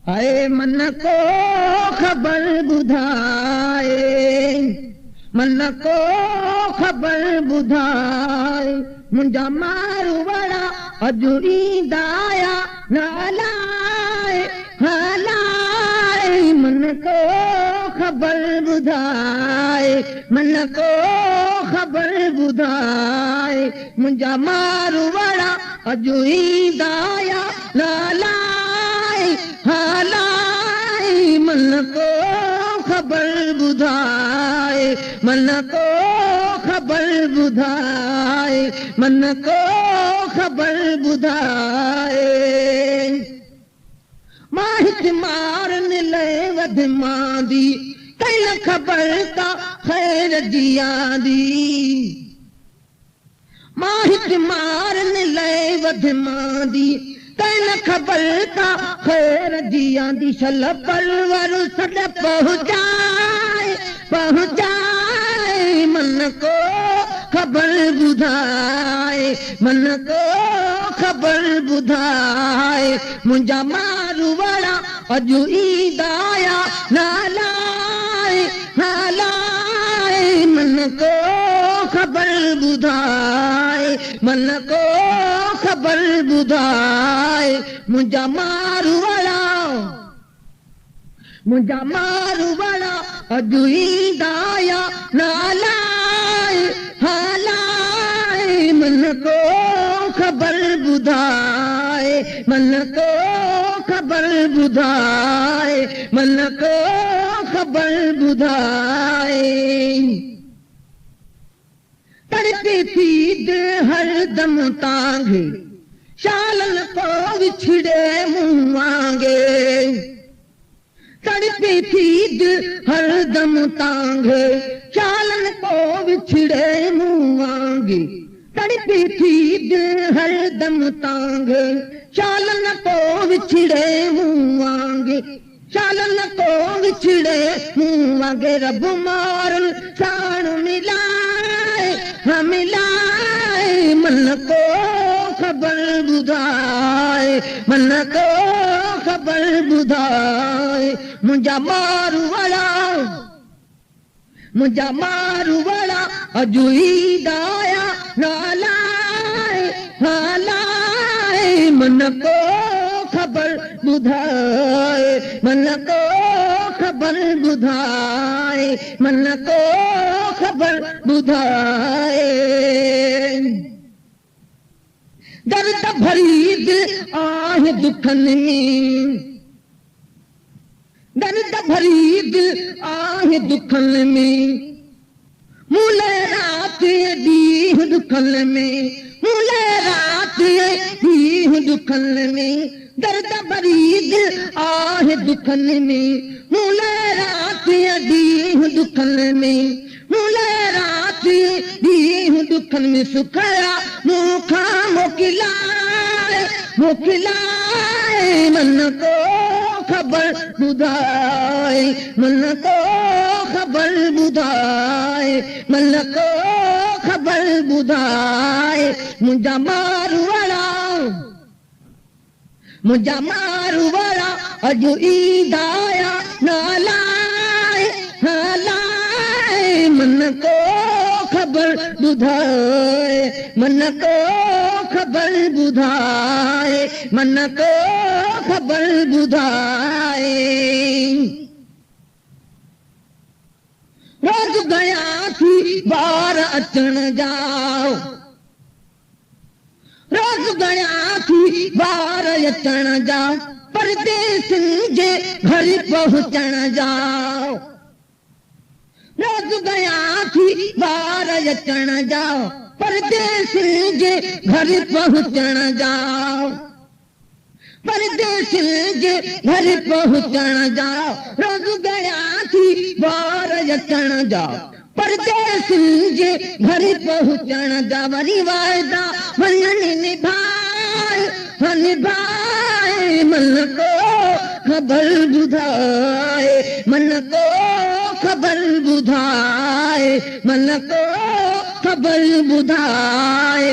आए मन को ख़बर ॿुधाए, मन को ख़बर ॿुधाए, मुंहिंजा मारू वारा अॼु ईंदा न हलाए हलाए। मन को ख़बर ॿुधाए, मन को ख़बर ॿुधाए, मुंहिंजा मारू वारा अॼु ईंदा न हलाए हलाए। मन को ख़बर ॿुधाए, मन को ख़बर ॿुधाए, मन को ख़बर ॿुधाए। मां हिकु मारन लाइ वध मांदी, कई न ख़बर का ख़ैर जी आंदी। मां हिकु मारन लाइ वध मांदी, कई न ख़बर का ख़ैर जी आंदी। शल परवर सॾ पहुचाए पहुचाए, मन को ख़बर ॿुधाए, मन को ख़बर ॿुधाए, मुंहिंजा मारू वारा अॼु ईंदा न हलाए हलाए। मन को ख़बर ॿुधाए, मन को ख़बर ॿुधाए, मुंहिंजा मारू वारा, मुंहिंजा मारू वारा अॼु ईंदा न हलाए हलाए। मन को ख़बर ॿुधाए, मन को ख़बर ॿुधाए, मन को ख़बर ॿुधाए। तड़पे थी हरदम तांगे, शालन को विछड़े मुंह मांगे। तड़पे थी हरदम तांगे, शालन को विछड़े मुंह मांगे। तड़पे थी हरदम तांगे, शालन को विछड़े मुंह मांगे। शालन को विछड़े मुंह मांगे, रब मारन साण मिलाए मिलाए। मन को ख़बर ॿुधाए, मन को ख़बर ॿुधाए, मुंहिंजा मारू वारा, मुंहिंजा मारू वारा अॼु ईंदा न हलाए हलाए। मन को ख़बर ॿुधाए, मन को ख़बर ॿुधाए, मन को ख़बर ॿुधाए। दर्द भरी आहे दुखनि में, दर्द भरी आहे दुखनि में, मूले राति ॾींहुं दुखनि में, मूले राति ॾींहुं दुखनि में। दर्द भरी आहे दुखनि में, मूले राति ॾींहुं दुखनि में, मूले राति ॾींहुं दुखनि में। सुखया मूंखां मोकिलाए मोकिलाए, मन को ख़बर ॿुधाए, मन को ख़बर ॿुधाए, मन को ख़बर ॿुधाए, मुंहिंजा मारू वारा, मुंहिंजा मारू वारा अॼु ईंदा न हलाए हलाए। मन को ख़बर ॿुधाए, मन को ख़बर ॿुधाए, मन को ख़बर ॿुधाए। रोज़ गया थी ॿार अचण जा, रोज़ गया थी ॿार अचण जा, परदेसियुनि जे घर पहुचण जा। रोज़ गया थी ॿार अचण जा, परदेसियुनि जे घर पहुचण जा, परदेसियुनि जे घर पहुचण जा। रोज़ गया थी ॿार अचण जा, परदेसियुनि जे घर पहुचण जा। वरी वाइदा वञनि निभाए निभाए, मन को ख़बर ॿुधाए, मन को ख़बर ॿुधाए, मन को ख़बर ॿुधाए।